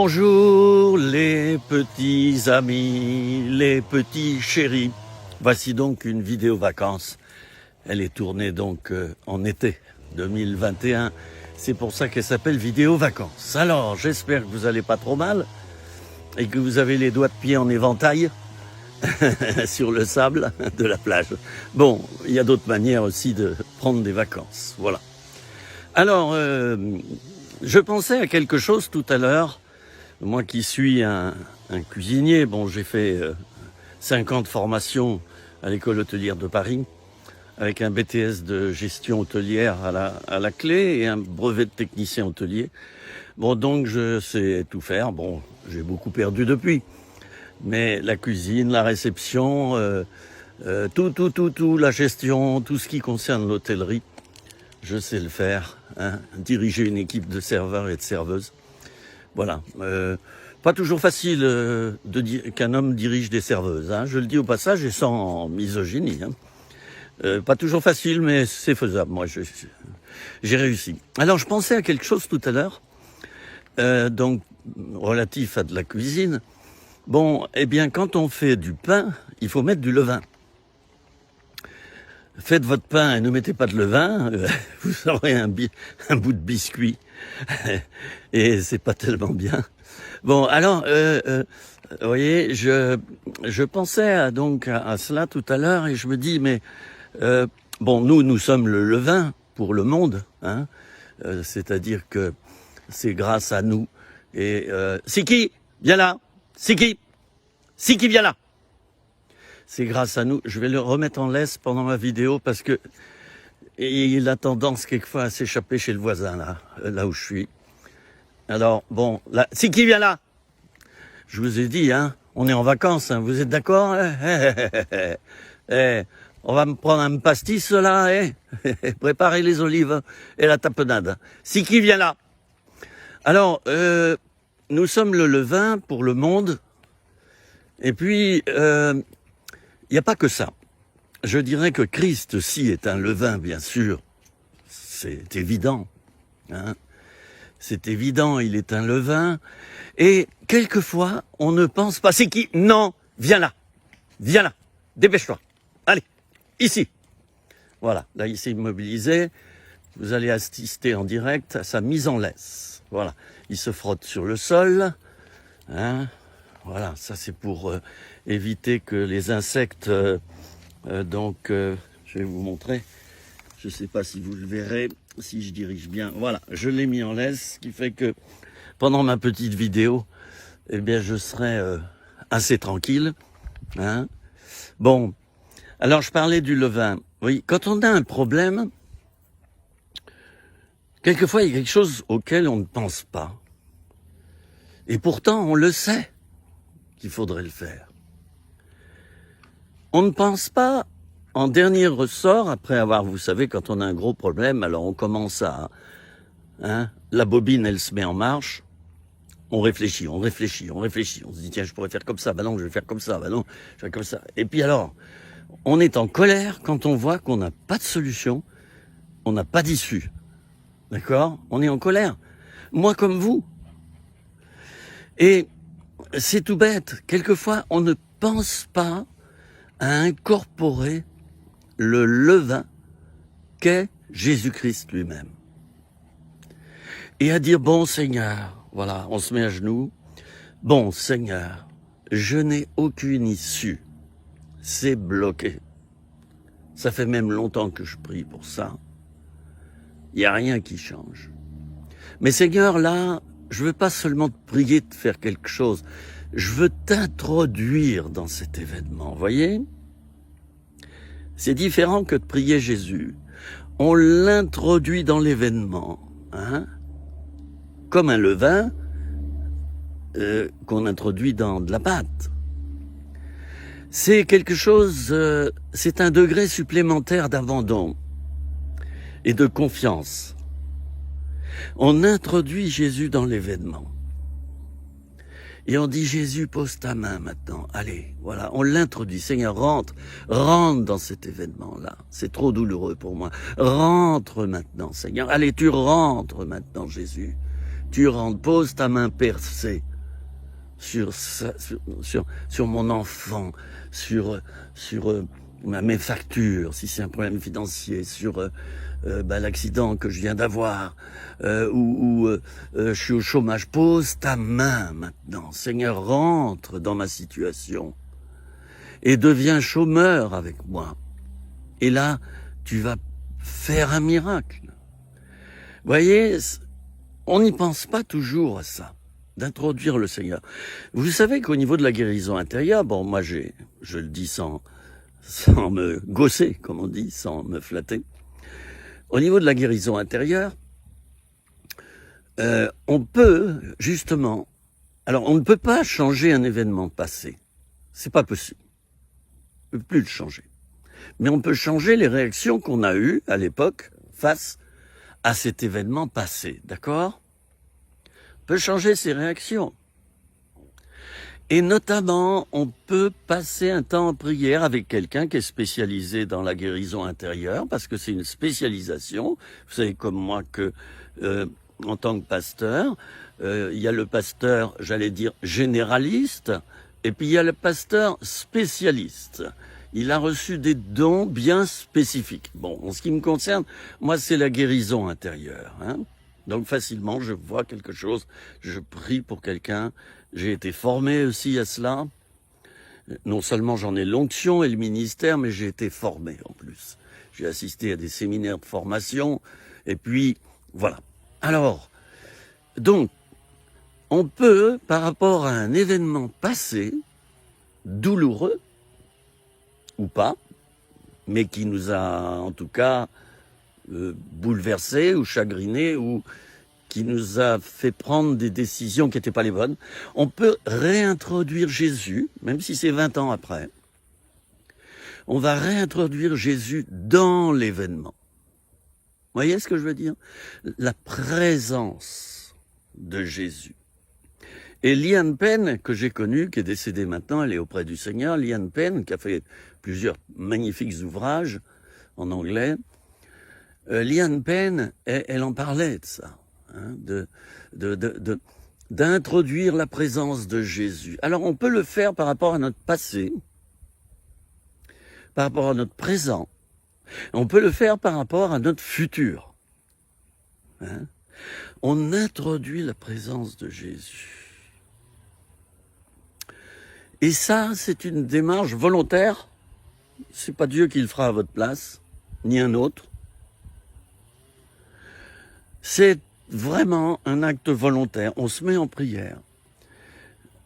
Bonjour les petits amis, les petits chéris. Voici donc une vidéo vacances. Elle est tournée donc en été 2021. C'est pour ça qu'elle s'appelle vidéo vacances. Alors j'espère que vous allez pas trop mal et que vous avez les doigts de pied en éventail sur le sable de la plage. Bon, il y a d'autres manières aussi de prendre des vacances. Voilà. Alors, je pensais à quelque chose tout à l'heure. Moi qui suis un cuisinier, bon, j'ai fait 5 ans de formation à l'école hôtelière de Paris, avec un BTS de gestion hôtelière à la clé et un brevet de technicien hôtelier. Bon, donc je sais tout faire. Bon, j'ai beaucoup perdu depuis. Mais la cuisine, la réception, tout, la gestion, tout ce qui concerne l'hôtellerie, je sais le faire. Hein, diriger une équipe de serveurs et de serveuses. Voilà. Pas toujours facile de dire qu'un homme dirige des serveuses. Hein. Je le dis au passage et sans misogynie. Hein. Pas toujours facile, mais c'est faisable. Moi, j'ai réussi. Alors, je pensais à quelque chose tout à l'heure, donc relatif à de la cuisine. Bon, eh bien, quand on fait du pain, il faut mettre du levain. Faites votre pain et ne mettez pas de levain, vous aurez un bout de biscuit. Et c'est pas tellement bien. Bon, alors, vous voyez, je pensais à cela tout à l'heure et je me dis, mais bon, nous sommes le levain pour le monde, hein, c'est-à-dire que c'est grâce à nous. Et Siki, viens là. Siki, viens là. C'est grâce à nous. Je vais le remettre en laisse pendant ma vidéo parce que il a tendance quelquefois à s'échapper chez le voisin, là où je suis. Alors, bon, là, Siki, viens là. Je vous ai dit, hein, on est en vacances, hein, vous êtes d'accord? On va me prendre un pastis, là, préparer les olives et la tapenade. Siki, viens là. Alors, nous sommes le levain pour le monde. Et puis, il n'y a pas que ça. Je dirais que Christ aussi est un levain, bien sûr. C'est évident. Hein. C'est évident, il est un levain. Et quelquefois, on ne pense pas. C'est qui? Non, viens là. Viens là. Dépêche-toi. Allez, ici. Voilà, là, il s'est immobilisé. Vous allez assister en direct à sa mise en laisse. Voilà, il se frotte sur le sol. Hein. Voilà, ça c'est pour éviter que les insectes... je vais vous montrer. Je ne sais pas si vous le verrez, si je dirige bien. Voilà, je l'ai mis en laisse, ce qui fait que pendant ma petite vidéo, eh bien, je serai assez tranquille. Hein. Bon, alors je parlais du levain. Oui, quand on a un problème, quelquefois il y a quelque chose auquel on ne pense pas. Et pourtant, on le sait qu'il faudrait le faire. On ne pense pas en dernier ressort, après avoir, vous savez, quand on a un gros problème, alors on commence à... Hein, la bobine, elle se met en marche, on réfléchit. On se dit, tiens, je pourrais faire comme ça, bah non, je vais faire comme ça, bah non, je vais faire comme ça. Et puis alors, on est en colère quand on voit qu'on n'a pas de solution, on n'a pas d'issue. D'accord? On est en colère. Moi comme vous. Et c'est tout bête. Quelquefois, on ne pense pas à incorporer le levain qu'est Jésus-Christ lui-même. Et à dire, bon Seigneur, voilà, on se met à genoux, bon Seigneur, je n'ai aucune issue, c'est bloqué. Ça fait même longtemps que je prie pour ça. Il n'y a rien qui change. Mais Seigneur, là, je veux pas seulement te prier de faire quelque chose, je veux t'introduire dans cet événement, voyez? C'est différent que de prier Jésus. On l'introduit dans l'événement, hein? Comme un levain qu'on introduit dans de la pâte. C'est quelque chose, c'est un degré supplémentaire d'abandon et de confiance. On introduit Jésus dans l'événement. Et on dit, Jésus, pose ta main maintenant. Allez, voilà, on l'introduit. Seigneur, rentre dans cet événement-là. C'est trop douloureux pour moi. Rentre maintenant, Seigneur. Allez, tu rentres maintenant, Jésus. tu rentres, pose ta main percée sur mon enfant, sur mes factures, si c'est un problème financier, sur l'accident que je viens d'avoir, ou je suis au chômage. Pose ta main maintenant. Seigneur, rentre dans ma situation et deviens chômeur avec moi. Et là, tu vas faire un miracle. Vous voyez, on n'y pense pas toujours à ça, d'introduire le Seigneur. Vous savez qu'au niveau de la guérison intérieure, bon, moi je le dis sans me gausser, comme on dit, sans me flatter. Au niveau de la guérison intérieure, on peut, justement, alors on ne peut pas changer un événement passé. C'est pas possible. On ne peut plus le changer. Mais on peut changer les réactions qu'on a eues à l'époque face à cet événement passé, d'accord ? On peut changer ses réactions. Et notamment, on peut passer un temps en prière avec quelqu'un qui est spécialisé dans la guérison intérieure, parce que c'est une spécialisation. Vous savez comme moi que, en tant que pasteur, il y a le pasteur, j'allais dire, généraliste, et puis il y a le pasteur spécialiste. Il a reçu des dons bien spécifiques. Bon, en ce qui me concerne, moi, c'est la guérison intérieure. Donc facilement, je vois quelque chose, je prie pour quelqu'un. J'ai été formé aussi à cela. Non seulement j'en ai l'onction et le ministère, mais j'ai été formé en plus. J'ai assisté à des séminaires de formation, et puis voilà. Alors, donc, on peut, par rapport à un événement passé, douloureux, ou pas, mais qui nous a en tout cas bouleversés ou chagrinés, ou qui nous a fait prendre des décisions qui n'étaient pas les bonnes, on peut réintroduire Jésus, même si c'est 20 ans après. On va réintroduire Jésus dans l'événement. Vous voyez ce que je veux dire ? La présence de Jésus. Et Liane Penn, que j'ai connue, qui est décédée maintenant, elle est auprès du Seigneur, Liane Penn, qui a fait plusieurs magnifiques ouvrages en anglais, Liane Penn, elle en parlait de ça, d'introduire la présence de Jésus. Alors on peut le faire par rapport à notre passé, par rapport à notre présent, on peut le faire par rapport à notre futur. On introduit la présence de Jésus. Et ça, c'est une démarche volontaire. C'est pas Dieu qui le fera à votre place, ni un autre. C'est vraiment un acte volontaire. On se met en prière.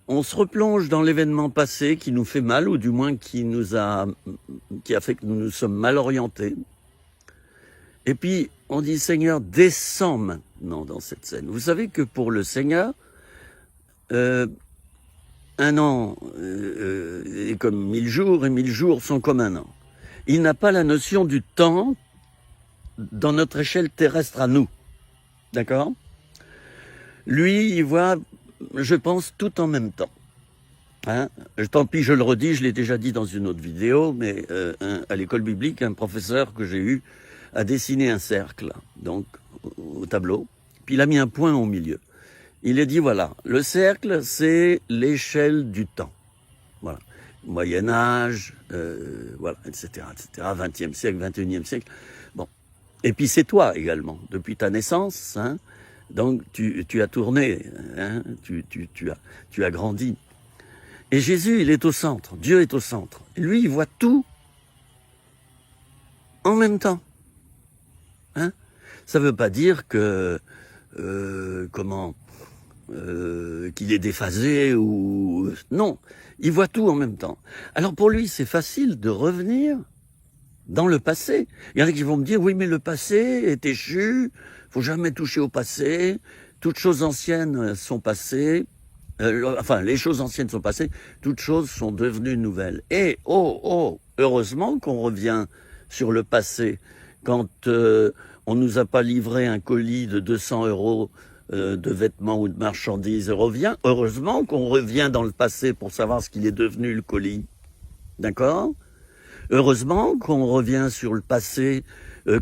On se replonge dans l'événement passé qui nous fait mal, ou du moins qui a fait que nous nous sommes mal orientés. Et puis, on dit, Seigneur, descends maintenant dans cette scène. Vous savez que pour le Seigneur, un an est comme 1000 jours, et 1000 jours sont comme un an. Il n'a pas la notion du temps dans notre échelle terrestre à nous. D'accord ? Lui, il voit, je pense, tout en même temps. Tant pis, je le redis, je l'ai déjà dit dans une autre vidéo, mais à l'école biblique, un professeur que j'ai eu a dessiné un cercle, donc au tableau, puis il a mis un point au milieu. Il a dit, voilà, le cercle, c'est l'échelle du temps. Voilà. Moyen-Âge, voilà, etc., etc., 20e siècle, 21e siècle. Bon. Et puis c'est toi également, depuis ta naissance, donc tu as tourné, tu as grandi. Et Jésus, il est au centre, Dieu est au centre. Et lui, il voit tout en même temps. Ça ne veut pas dire que, qu'il est déphasé ou... Non, il voit tout en même temps. Alors pour lui, c'est facile de revenir dans le passé. Il y en a qui vont me dire, oui, mais le passé est échu, faut jamais toucher au passé, toutes choses anciennes sont passées, les choses anciennes sont passées, toutes choses sont devenues nouvelles. Et, heureusement qu'on revient sur le passé. Quand on nous a pas livré un colis de 200 € de vêtements ou de marchandises, heureusement qu'on revient dans le passé pour savoir ce qu'il est devenu le colis. D'accord ? Heureusement qu'on revient sur le passé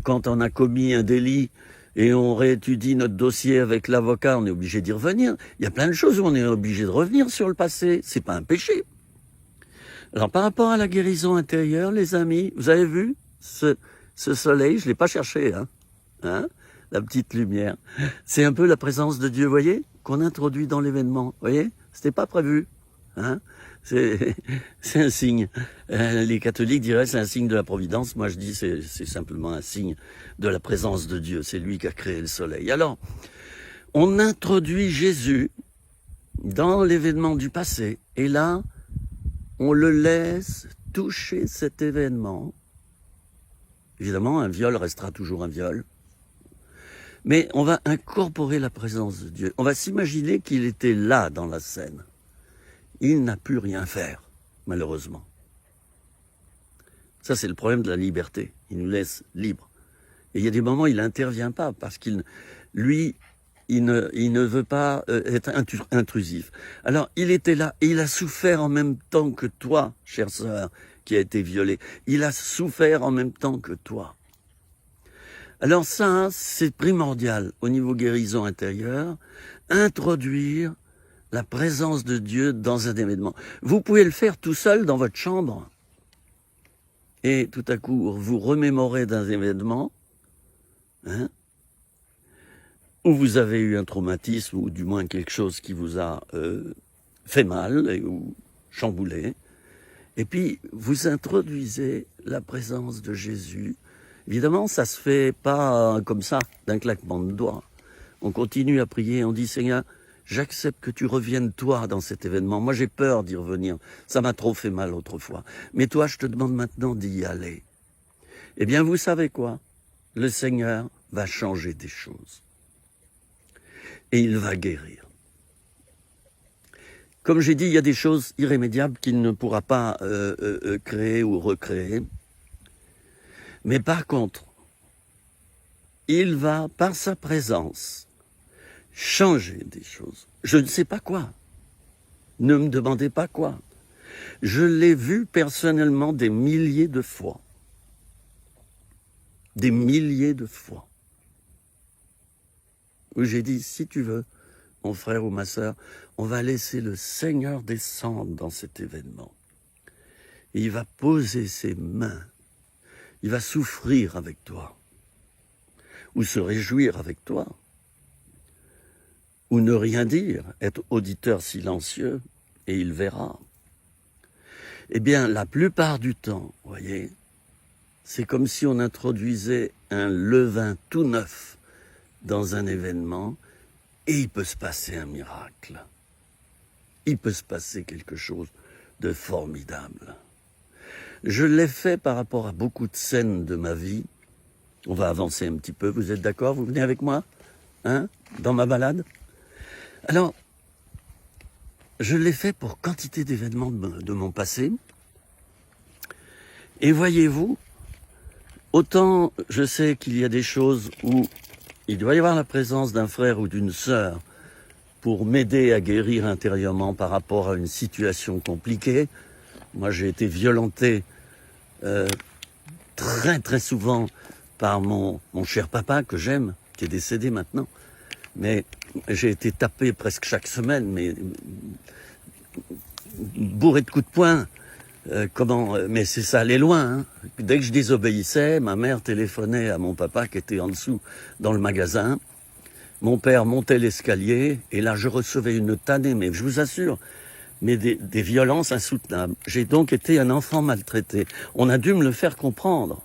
quand on a commis un délit et on réétudie notre dossier avec l'avocat, on est obligé d'y revenir. Il y a plein de choses où on est obligé de revenir sur le passé. C'est pas un péché. Alors, par rapport à la guérison intérieure, les amis, vous avez vu ce soleil, je l'ai pas cherché, hein, la petite lumière. C'est un peu la présence de Dieu, voyez, qu'on introduit dans l'événement. Voyez, c'était pas prévu, hein. C'est un signe. Les catholiques diraient c'est un signe de la providence. Moi, je dis c'est simplement un signe de la présence de Dieu. C'est lui qui a créé le soleil. Alors, on introduit Jésus dans l'événement du passé. Et là, on le laisse toucher cet événement. Évidemment, un viol restera toujours un viol. Mais on va incorporer la présence de Dieu. On va s'imaginer qu'il était là dans la scène. Il n'a pu rien faire, malheureusement. Ça, c'est le problème de la liberté. Il nous laisse libres. Et il y a des moments où il n'intervient pas, parce qu'il ne veut pas être intrusif. Alors, il était là, et il a souffert en même temps que toi, chère sœur, qui a été violée. Il a souffert en même temps que toi. Alors ça, c'est primordial au niveau guérison intérieure, introduire la présence de Dieu dans un événement. Vous pouvez le faire tout seul dans votre chambre, et tout à coup, vous remémorez d'un événement, hein, où vous avez eu un traumatisme, ou du moins quelque chose qui vous a fait mal, ou chamboulé, et puis vous introduisez la présence de Jésus. Évidemment, ça se fait pas comme ça, d'un claquement de doigts. On continue à prier, on dit, Seigneur, j'accepte que tu reviennes toi dans cet événement. Moi, j'ai peur d'y revenir. Ça m'a trop fait mal autrefois. Mais toi, je te demande maintenant d'y aller. Eh bien, vous savez quoi? Le Seigneur va changer des choses. Et il va guérir. Comme j'ai dit, il y a des choses irrémédiables qu'il ne pourra pas créer ou recréer. Mais par contre, il va, par sa présence, changer des choses. Je ne sais pas quoi. Ne me demandez pas quoi. Je l'ai vu personnellement des milliers de fois. Des milliers de fois. Où j'ai dit, si tu veux, mon frère ou ma sœur, on va laisser le Seigneur descendre dans cet événement. Et il va poser ses mains. Il va souffrir avec toi. Ou se réjouir avec toi. Ou ne rien dire, être auditeur silencieux, et il verra. Eh bien, la plupart du temps, voyez, c'est comme si on introduisait un levain tout neuf dans un événement, et il peut se passer un miracle. Il peut se passer quelque chose de formidable. Je l'ai fait par rapport à beaucoup de scènes de ma vie. On va avancer un petit peu, vous êtes d'accord? Vous venez avec moi, hein, dans ma balade? Alors, je l'ai fait pour quantité d'événements de mon passé. Et voyez-vous, autant je sais qu'il y a des choses où il doit y avoir la présence d'un frère ou d'une sœur pour m'aider à guérir intérieurement par rapport à une situation compliquée. Moi, j'ai été violenté très très souvent par mon cher papa, que j'aime, qui est décédé maintenant. Mais j'ai été tapé presque chaque semaine, mais bourré de coups de poing. Mais ça allait loin. Hein. Dès que je désobéissais, ma mère téléphonait à mon papa qui était en dessous dans le magasin. Mon père montait l'escalier et là je recevais une tannée, mais je vous assure, mais des violences insoutenables. J'ai donc été un enfant maltraité. On a dû me le faire comprendre.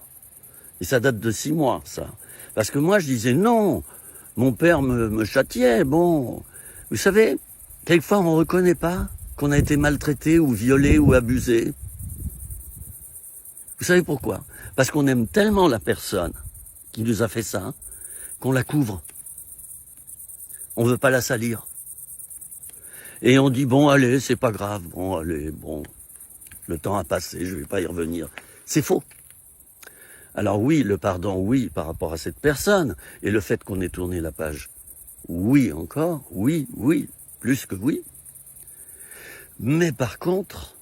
Et ça date de 6 mois, ça. Parce que moi je disais non, mon père me châtiait, bon. Vous savez, quelquefois on ne reconnaît pas qu'on a été maltraité ou violé ou abusé. Vous savez pourquoi? Parce qu'on aime tellement la personne qui nous a fait ça, qu'on la couvre. On ne veut pas la salir. Et on dit, bon, allez, c'est pas grave. Bon, allez, bon, le temps a passé, je ne vais pas y revenir. C'est faux. Alors oui, le pardon, oui, par rapport à cette personne. Et le fait qu'on ait tourné la page, oui encore, oui, plus que oui. Mais par contre,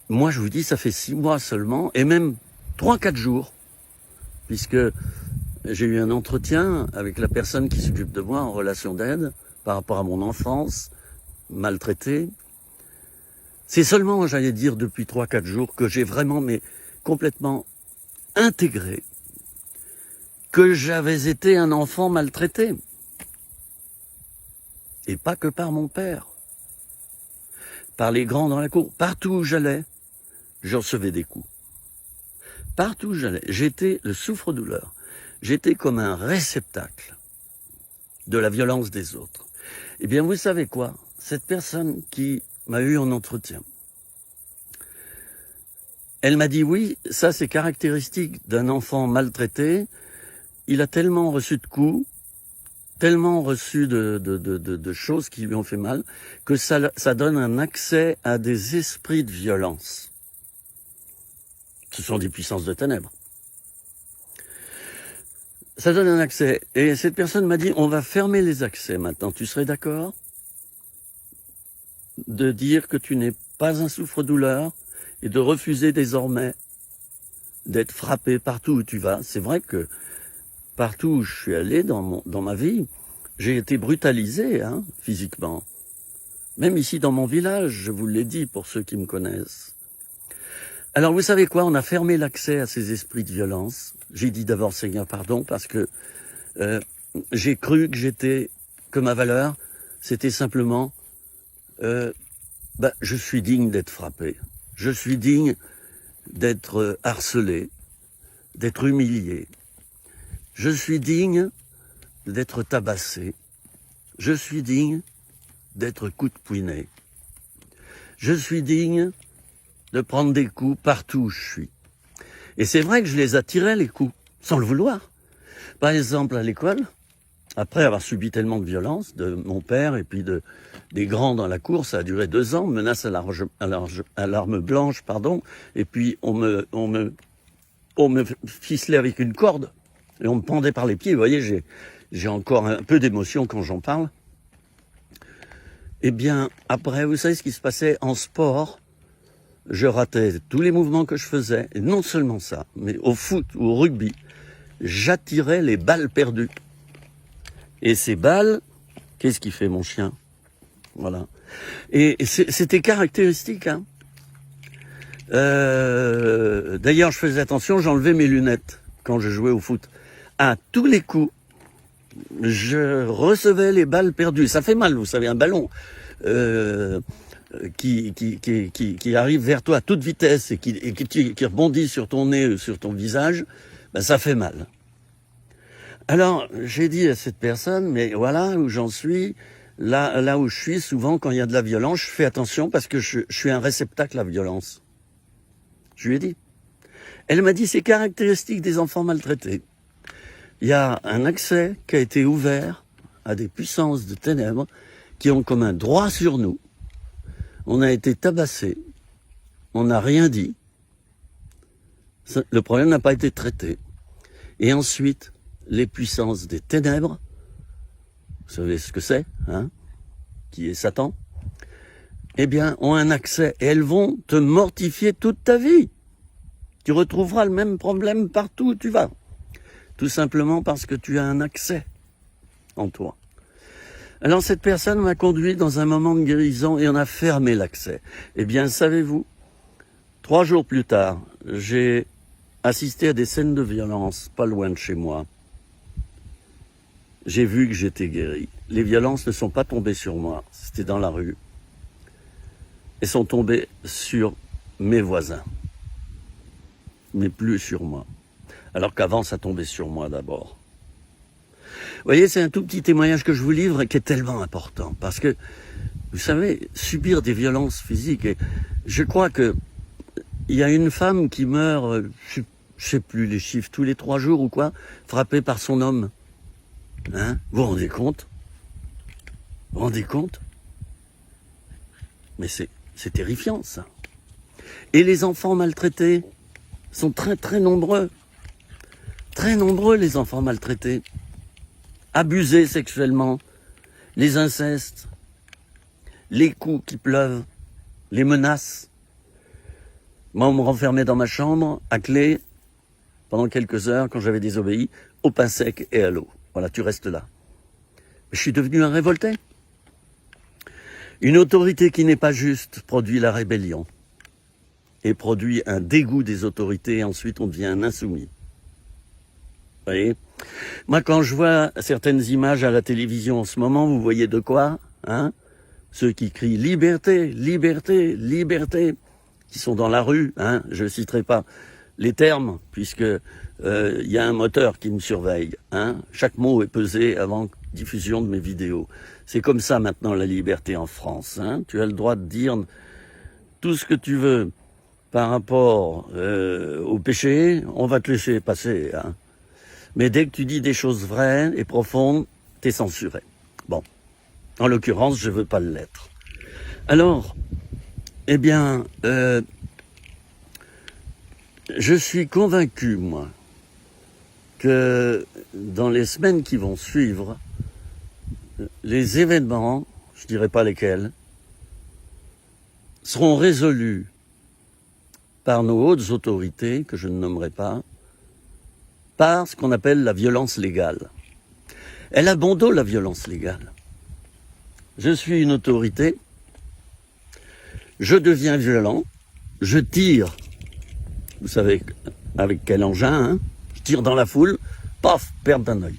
moi je vous dis, ça fait 6 mois seulement, et même 3-4 jours, puisque j'ai eu un entretien avec la personne qui s'occupe de moi en relation d'aide par rapport à mon enfance maltraitée. C'est seulement, j'allais dire, depuis 3-4 jours que j'ai vraiment, mais complètement intégré que j'avais été un enfant maltraité. Et pas que par mon père. Par les grands dans la cour. Partout où j'allais, je recevais des coups. Partout où j'allais, j'étais le souffre-douleur. J'étais comme un réceptacle de la violence des autres. Eh bien, vous savez quoi? Cette personne qui m'a eu en entretien, elle m'a dit oui, ça c'est caractéristique d'un enfant maltraité. Il a tellement reçu de coups, tellement reçu de choses qui lui ont fait mal, que ça donne un accès à des esprits de violence. Ce sont des puissances de ténèbres. Ça donne un accès. Et cette personne m'a dit, on va fermer les accès maintenant. Tu serais d'accord de dire que tu n'es pas un souffre-douleur et de refuser désormais d'être frappé partout où tu vas? C'est vrai que partout où je suis allé dans ma vie, j'ai été brutalisé physiquement. Même ici dans mon village, je vous l'ai dit pour ceux qui me connaissent. Alors vous savez quoi, on a fermé l'accès à ces esprits de violence. J'ai dit d'abord Seigneur pardon parce que j'ai cru que ma valeur, c'était simplement je suis digne d'être frappé. Je suis digne d'être harcelé, d'être humilié. Je suis digne d'être tabassé. Je suis digne d'être coup-de-poinet. Je suis digne de prendre des coups partout où je suis. Et c'est vrai que je les attirais, les coups, sans le vouloir. Par exemple, à l'école, après avoir subi tellement de violence de mon père et puis des grands dans la cour, ça a duré 2 ans, menace à l'arme blanche, et puis on me ficelait avec une corde et on me pendait par les pieds. Vous voyez, j'ai encore un peu d'émotion quand j'en parle. Eh bien, après, vous savez ce qui se passait en sport? Je ratais tous les mouvements que je faisais, et non seulement ça, mais au foot ou au rugby, j'attirais les balles perdues. Et ces balles, qu'est-ce qu'il fait mon chien? Voilà. Et c'était caractéristique. D'ailleurs, je faisais attention, j'enlevais mes lunettes quand je jouais au foot. À tous les coups, je recevais les balles perdues. Ça fait mal, vous savez, un ballon qui arrive vers toi à toute vitesse et qui rebondit sur ton nez ou sur ton visage, ça fait mal. Alors, j'ai dit à cette personne, mais voilà où j'en suis, là où je suis, souvent quand il y a de la violence, je fais attention parce que je suis un réceptacle à violence. Je lui ai dit. Elle m'a dit, c'est caractéristique des enfants maltraités. Il y a un accès qui a été ouvert à des puissances de ténèbres qui ont comme un droit sur nous. On a été tabassés, on n'a rien dit, le problème n'a pas été traité. Et ensuite, les puissances des ténèbres, vous savez ce que c'est, qui est Satan, eh bien, ont un accès et elles vont te mortifier toute ta vie. Tu retrouveras le même problème partout où tu vas. Tout simplement parce que tu as un accès en toi. Alors cette personne m'a conduit dans un moment de guérison et on a fermé l'accès. Eh bien, savez-vous, 3 jours plus tard, j'ai assisté à des scènes de violence pas loin de chez moi. J'ai vu que j'étais guéri. Les violences ne sont pas tombées sur moi, c'était dans la rue. Elles sont tombées sur mes voisins, mais plus sur moi. Alors qu'avant, ça tombait sur moi d'abord. Vous voyez, c'est un tout petit témoignage que je vous livre et qui est tellement important. Parce que, vous savez, subir des violences physiques, et je crois que il y a une femme qui meurt, je sais plus les chiffres, tous les 3 jours ou quoi, frappée par son homme. Vous vous rendez compte? Vous vous rendez compte? Mais c'est terrifiant, ça. Et les enfants maltraités sont très très nombreux. Très nombreux, les enfants maltraités. Abusés sexuellement, les incestes, les coups qui pleuvent, les menaces. Moi, on me renfermait dans ma chambre, à clé, pendant quelques heures, quand j'avais désobéi, au pain sec et à l'eau. Voilà, tu restes là. Je suis devenu un révolté. Une autorité qui n'est pas juste produit la rébellion et produit un dégoût des autorités, et ensuite on devient un insoumis. Vous voyez ? Moi, quand je vois certaines images à la télévision en ce moment, vous voyez de quoi, hein ? Ceux qui crient « liberté, liberté, liberté », qui sont dans la rue, hein ? Je ne citerai pas les termes, puisque y a un moteur qui me surveille, hein ? Chaque mot est pesé avant diffusion de mes vidéos. C'est comme ça maintenant la liberté en France, hein ? Tu as le droit de dire tout ce que tu veux par rapport au péché, on va te laisser passer, hein ? Mais dès que tu dis des choses vraies et profondes, t'es censuré. Bon, en l'occurrence, je veux pas l'être. Alors, eh bien, je suis convaincu, moi, que dans les semaines qui vont suivre, les événements, je dirais pas lesquels, seront résolus par nos hautes autorités, que je ne nommerai pas, par ce qu'on appelle la violence légale. Elle a bon dos, la violence légale. Je suis une autorité, je deviens violent, je tire, vous savez avec quel engin, hein, je tire dans la foule, paf, perte d'un œil.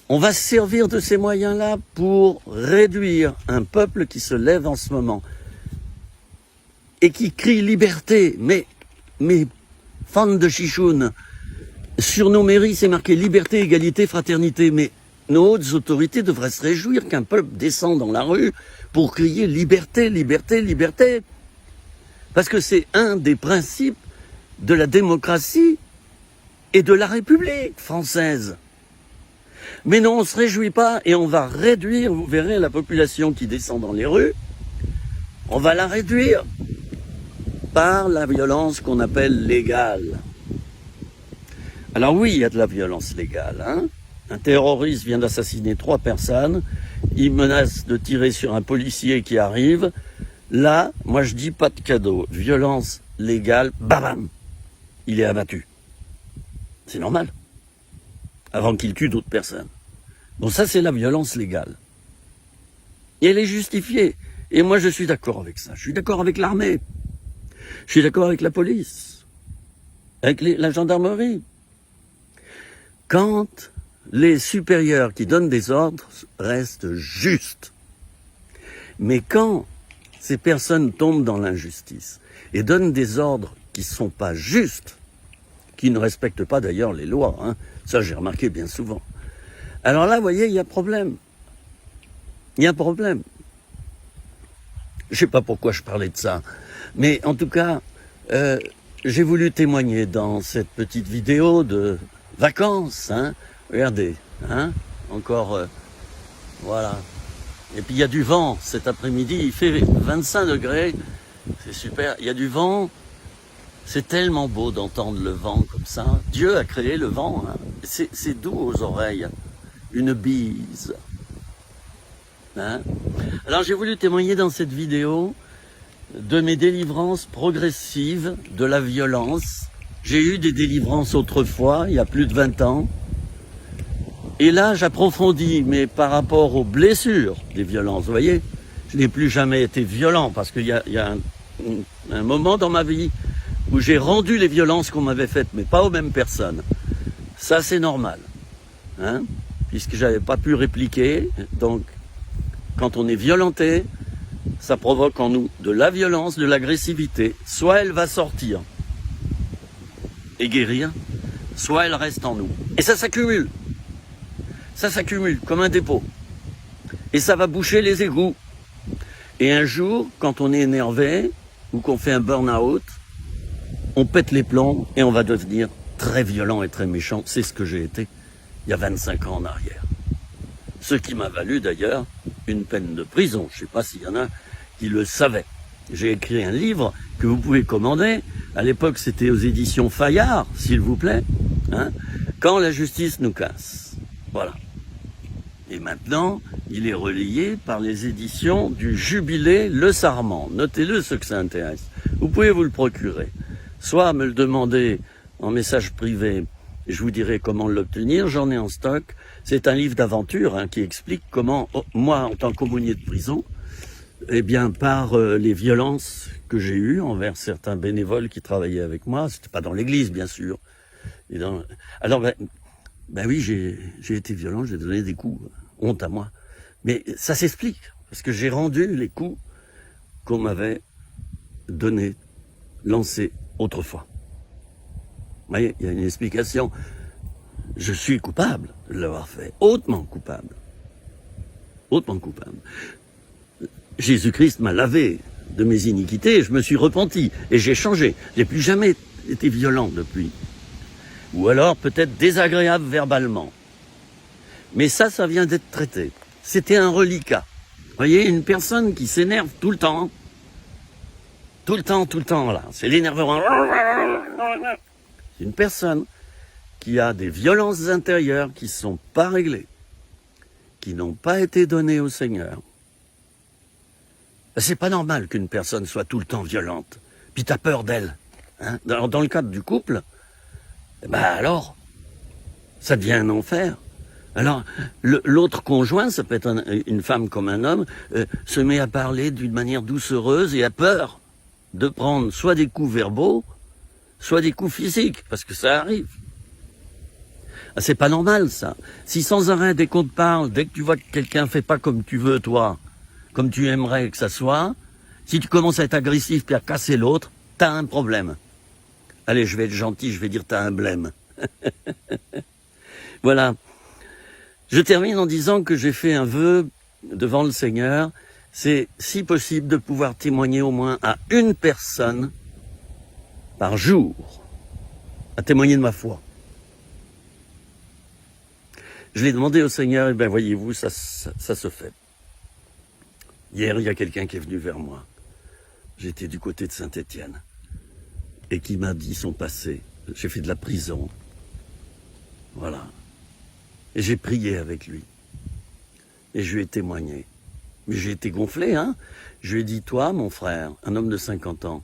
On va se servir de ces moyens-là pour réduire un peuple qui se lève en ce moment et qui crie liberté, mais fans de chichoun, sur nos mairies, c'est marqué liberté, égalité, fraternité. Mais nos hautes autorités devraient se réjouir qu'un peuple descende dans la rue pour crier liberté, liberté, liberté. Parce que c'est un des principes de la démocratie et de la République française. Mais non, on ne se réjouit pas et on va réduire, vous verrez, la population qui descend dans les rues, on va la réduire par la violence qu'on appelle légale. Alors oui, il y a de la violence légale, hein. Un terroriste vient d'assassiner 3 personnes, il menace de tirer sur un policier qui arrive. Là, moi je dis pas de cadeau. Violence légale, bam, il est abattu. C'est normal. Avant qu'il tue d'autres personnes. Bon, ça c'est la violence légale. Et elle est justifiée. Et moi je suis d'accord avec ça. Je suis d'accord avec l'armée. Je suis d'accord avec la police. Avec la gendarmerie. Quand les supérieurs qui donnent des ordres restent justes. Mais quand ces personnes tombent dans l'injustice et donnent des ordres qui ne sont pas justes, qui ne respectent pas d'ailleurs les lois, hein, ça j'ai remarqué bien souvent. Alors là, vous voyez, il y a problème. Il y a un problème. Je ne sais pas pourquoi je parlais de ça, mais en tout cas, j'ai voulu témoigner dans cette petite vidéo de vacances, hein. Regardez, hein, encore, voilà. Et puis il y a du vent cet après-midi, il fait 25 degrés, c'est super, il y a du vent, c'est tellement beau d'entendre le vent comme ça. Dieu a créé le vent, hein. C'est doux aux oreilles, une bise. Hein. Alors j'ai voulu témoigner dans cette vidéo de mes délivrances progressives de la violence. J'ai eu des délivrances autrefois, il y a plus de 20 ans. Et là, j'approfondis, mais par rapport aux blessures des violences. Vous voyez, je n'ai plus jamais été violent, parce qu'il y a un moment dans ma vie où j'ai rendu les violences qu'on m'avait faites, mais pas aux mêmes personnes. Ça, c'est normal, hein, puisque j'avais pas pu répliquer. Donc, quand on est violenté, ça provoque en nous de la violence, de l'agressivité. Soit elle va sortir et guérir, soit elle reste en nous. Et ça s'accumule. Ça s'accumule comme un dépôt. Et ça va boucher les égouts. Et un jour, quand on est énervé ou qu'on fait un burn-out, on pète les plombs et on va devenir très violent et très méchant. C'est ce que j'ai été il y a 25 ans en arrière. Ce qui m'a valu d'ailleurs une peine de prison. Je ne sais pas s'il y en a qui le savaient. J'ai écrit un livre que vous pouvez commander. À l'époque, c'était aux éditions Fayard, s'il vous plaît. Hein, Quand la justice nous casse. Voilà. Et maintenant, il est relayé par les éditions du Jubilé Le Sarment. Notez-le, ceux que ça intéresse. Vous pouvez vous le procurer. soit me le demander en message privé, et je vous dirai comment l'obtenir, j'en ai en stock. C'est un livre d'aventure qui explique comment, moi, en tant qu'aumônier de prison, eh bien, par les violences que j'ai eues envers certains bénévoles qui travaillaient avec moi, c'était pas dans l'église, bien sûr. Alors, ben oui, j'ai été violent, j'ai donné des coups, honte à moi. Mais ça s'explique, parce que j'ai rendu les coups qu'on m'avait donnés, lancés autrefois. Vous voyez, il y a une explication. Je suis coupable de l'avoir fait, hautement coupable. Hautement coupable. Jésus-Christ m'a lavé de mes iniquités, je me suis repenti et j'ai changé. J'ai plus jamais été violent depuis. Ou alors peut-être désagréable verbalement. Mais ça vient d'être traité. C'était un reliquat. Vous voyez, une personne qui s'énerve tout le temps, là, c'est l'énervement. C'est une personne qui a des violences intérieures qui ne sont pas réglées, qui n'ont pas été données au Seigneur. C'est pas normal qu'une personne soit tout le temps violente, puis t'as peur d'elle. Hein. Dans le cadre du couple, alors, ça devient un enfer. Alors, l'autre conjoint, ça peut être une femme comme un homme, se met à parler d'une manière doucereuse et a peur de prendre soit des coups verbaux, soit des coups physiques, parce que ça arrive. C'est pas normal, ça. Si sans arrêt, dès qu'on te parle, dès que tu vois que quelqu'un fait pas comme tu veux, toi, comme tu aimerais que ça soit, si tu commences à être agressif puis à casser l'autre, t'as un problème. Allez, je vais être gentil, je vais dire t'as un blême. Voilà. Je termine en disant que j'ai fait un vœu devant le Seigneur, c'est si possible de pouvoir témoigner au moins à une personne par jour, à témoigner de ma foi. Je l'ai demandé au Seigneur, et bien voyez-vous, ça se fait. Hier, il y a quelqu'un qui est venu vers moi. J'étais du côté de Saint-Étienne. Et qui m'a dit son passé. J'ai fait de la prison. Voilà. Et j'ai prié avec lui. Et je lui ai témoigné. Mais j'ai été gonflé, hein. Je lui ai dit, toi, mon frère, un homme de 50 ans,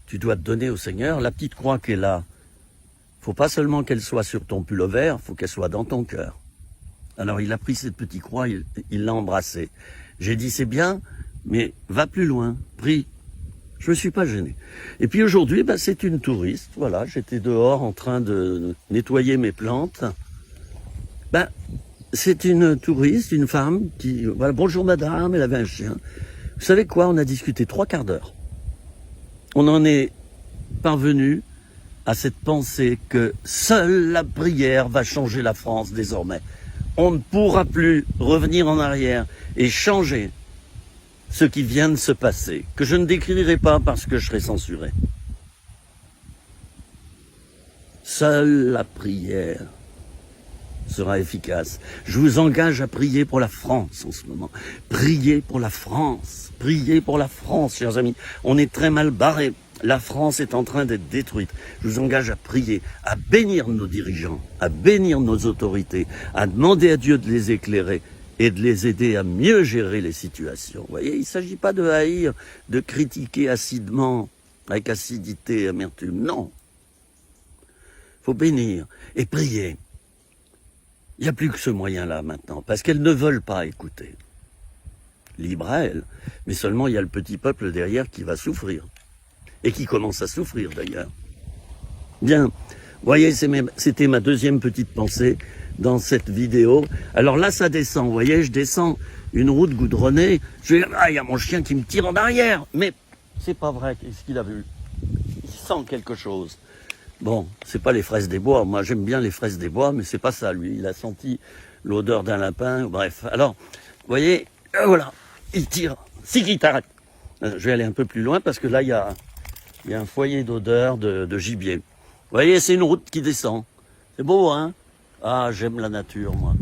tu dois te donner au Seigneur. La petite croix qui est là, faut pas seulement qu'elle soit sur ton pullover, faut qu'elle soit dans ton cœur. Alors il a pris cette petite croix, il l'a embrassée. J'ai dit, c'est bien, mais va plus loin, prie. Je me suis pas gêné. Et puis aujourd'hui, c'est une touriste. Voilà, j'étais dehors en train de nettoyer mes plantes. C'est une touriste, une femme qui... Voilà, bonjour madame, elle avait un chien. Vous savez quoi, on a discuté 3 quarts d'heure. On en est parvenu à cette pensée que seule la prière va changer la France désormais. On ne pourra plus revenir en arrière et changer ce qui vient de se passer, que je ne décrirai pas parce que je serai censuré. Seule la prière sera efficace. Je vous engage à prier pour la France en ce moment. Priez pour la France. Priez pour la France, chers amis. On est très mal barrés. La France est en train d'être détruite. Je vous engage à prier, à bénir nos dirigeants, à bénir nos autorités, à demander à Dieu de les éclairer et de les aider à mieux gérer les situations. Vous voyez, il ne s'agit pas de haïr, de critiquer acidement, avec acidité et amertume. Non. Il faut bénir et prier. Il n'y a plus que ce moyen-là maintenant, parce qu'elles ne veulent pas écouter. Libre à elles. Mais seulement il y a le petit peuple derrière qui va souffrir. Et qui commence à souffrir d'ailleurs. Bien, vous voyez, c'était ma deuxième petite pensée dans cette vidéo. Alors là, ça descend, vous voyez, je descends une route goudronnée. Je dis, il y a mon chien qui me tire en arrière. Mais c'est pas vrai, qu'est-ce qu'il a vu? Il sent quelque chose. Bon, c'est pas les fraises des bois. Moi, j'aime bien les fraises des bois, mais c'est pas ça, lui. Il a senti l'odeur d'un lapin, bref. Alors, vous voyez, voilà, il tire. Si qui t'arrête. Je vais aller un peu plus loin parce que là, il y a un foyer d'odeur de gibier. Vous voyez, c'est une route qui descend. C'est beau, hein? Ah, j'aime la nature, moi.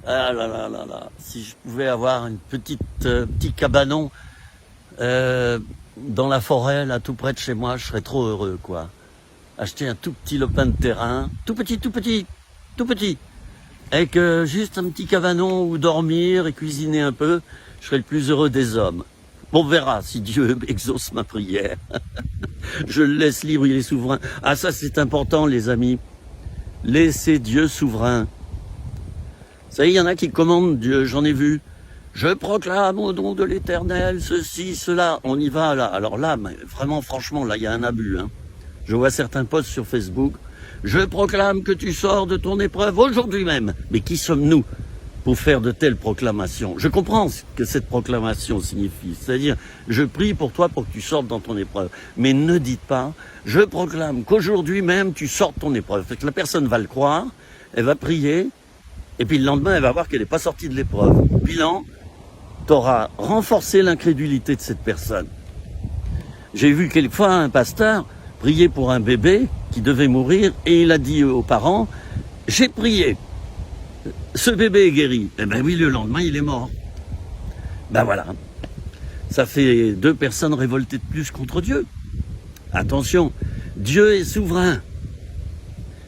Ah là là là là. Si je pouvais avoir une petit cabanon dans la forêt, là, tout près de chez moi, je serais trop heureux, quoi. Acheter un tout petit lopin de terrain, tout petit, avec juste un petit cabanon où dormir et cuisiner un peu, je serais le plus heureux des hommes. On verra si Dieu exauce ma prière. Je le laisse libre, il est souverain. Ah, ça c'est important les amis. Laissez Dieu souverain. Vous savez, il y en a qui commandent Dieu, j'en ai vu. Je proclame au nom de l'Éternel, ceci, cela. On y va là. Alors là, vraiment, franchement, là, il y a un abus. Hein. Je vois certains posts sur Facebook. Je proclame que tu sors de ton épreuve aujourd'hui même. Mais qui sommes-nous pour faire de telles proclamations? Je comprends ce que cette proclamation signifie. C'est-à-dire, je prie pour toi pour que tu sortes dans ton épreuve. Mais ne dites pas, je proclame qu'aujourd'hui même tu sortes de ton épreuve. Fait que la personne va le croire, elle va prier, et puis le lendemain, elle va voir qu'elle n'est pas sortie de l'épreuve. Bilan, tu auras renforcé l'incrédulité de cette personne. J'ai vu quelquefois un pasteur prier pour un bébé qui devait mourir, et il a dit aux parents, j'ai prié. Ce bébé est guéri. Eh ben oui, le lendemain, il est mort. Ben voilà. Ça fait 2 personnes révoltées de plus contre Dieu. Attention, Dieu est souverain.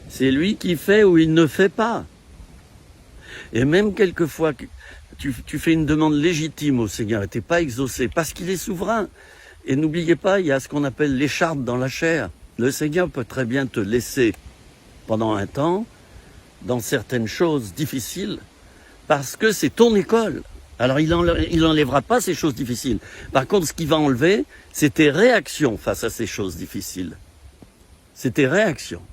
C'est lui qui fait ou il ne fait pas. Et même quelquefois, tu fais une demande légitime au Seigneur et tu n'es pas exaucé parce qu'il est souverain. Et n'oubliez pas, il y a ce qu'on appelle l'écharpe dans la chair. Le Seigneur peut très bien te laisser pendant un temps dans certaines choses difficiles, parce que c'est ton école. Alors il enlèvera pas ces choses difficiles. Par contre, ce qu'il va enlever, c'est tes réactions face à ces choses difficiles. C'est tes réactions.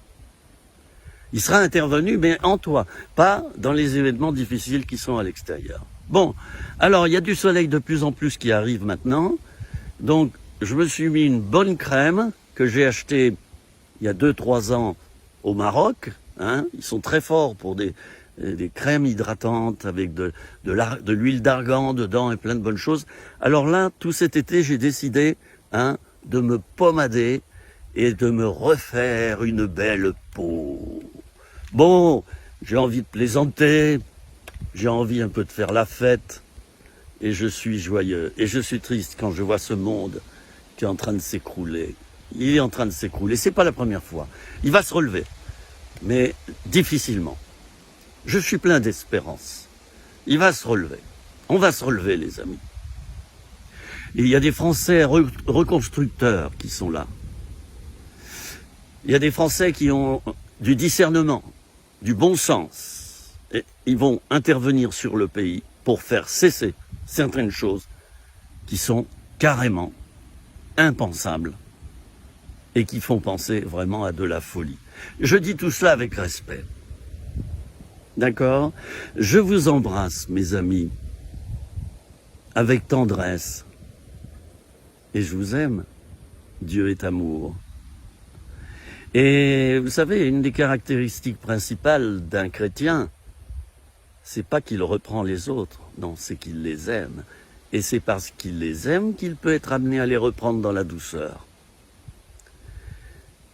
Il sera intervenu, mais en toi, pas dans les événements difficiles qui sont à l'extérieur. Bon, alors il y a du soleil de plus en plus qui arrive maintenant, donc je me suis mis une bonne crème que j'ai achetée il y a 2-3 ans au Maroc. Hein, ils sont très forts pour des crèmes hydratantes avec de l'huile d'argan dedans et plein de bonnes choses. Alors là, tout cet été, j'ai décidé de me pommader et de me refaire une belle peau. Bon, j'ai envie de plaisanter, j'ai envie un peu de faire la fête, et je suis joyeux. Et je suis triste quand je vois ce monde qui est en train de s'écrouler. Il est en train de s'écrouler, c'est pas la première fois. Il va se relever. Mais difficilement. Je suis plein d'espérance. Il va se relever. On va se relever, les amis. Et il y a des Français reconstructeurs qui sont là. Il y a des Français qui ont du discernement, du bon sens. Et ils vont intervenir sur le pays pour faire cesser certaines choses qui sont carrément impensables et qui font penser vraiment à de la folie. Je dis tout cela avec respect. D'accord? Je vous embrasse, mes amis, avec tendresse. Et je vous aime. Dieu est amour. Et vous savez, une des caractéristiques principales d'un chrétien, c'est pas qu'il reprend les autres, non, c'est qu'il les aime. Et c'est parce qu'il les aime qu'il peut être amené à les reprendre dans la douceur.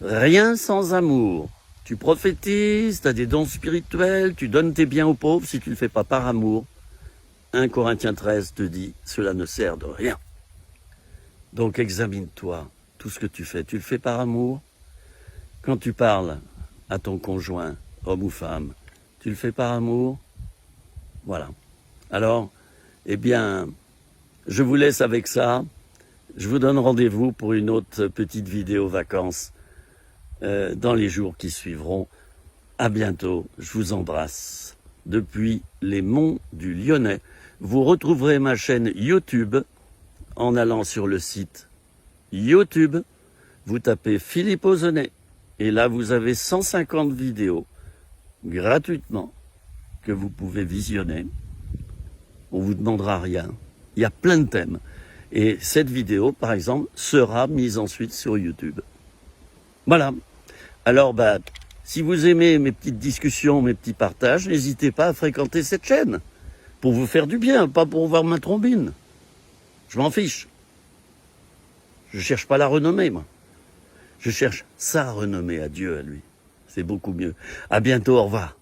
Rien sans amour. Tu prophétises, tu as des dons spirituels, tu donnes tes biens aux pauvres, si tu ne le fais pas par amour. 1 Corinthiens 13 te dit, cela ne sert de rien. Donc examine-toi, tout ce que tu fais le fais par amour. Quand tu parles à ton conjoint, homme ou femme, tu le fais par amour. Voilà. Alors, eh bien, je vous laisse avec ça. Je vous donne rendez-vous pour une autre petite vidéo vacances dans les jours qui suivront. À bientôt, je vous embrasse. Depuis les monts du Lyonnais, vous retrouverez ma chaîne YouTube en allant sur le site YouTube. Vous tapez Philippe Ozenet et là vous avez 150 vidéos gratuitement que vous pouvez visionner. On vous demandera rien. Il y a plein de thèmes. Et cette vidéo, par exemple, sera mise ensuite sur YouTube. Voilà. Alors, si vous aimez mes petites discussions, mes petits partages, n'hésitez pas à fréquenter cette chaîne. Pour vous faire du bien, pas pour voir ma trombine. Je m'en fiche. Je cherche pas la renommée, moi. Je cherche sa renommée à Dieu, à lui. C'est beaucoup mieux. À bientôt, au revoir.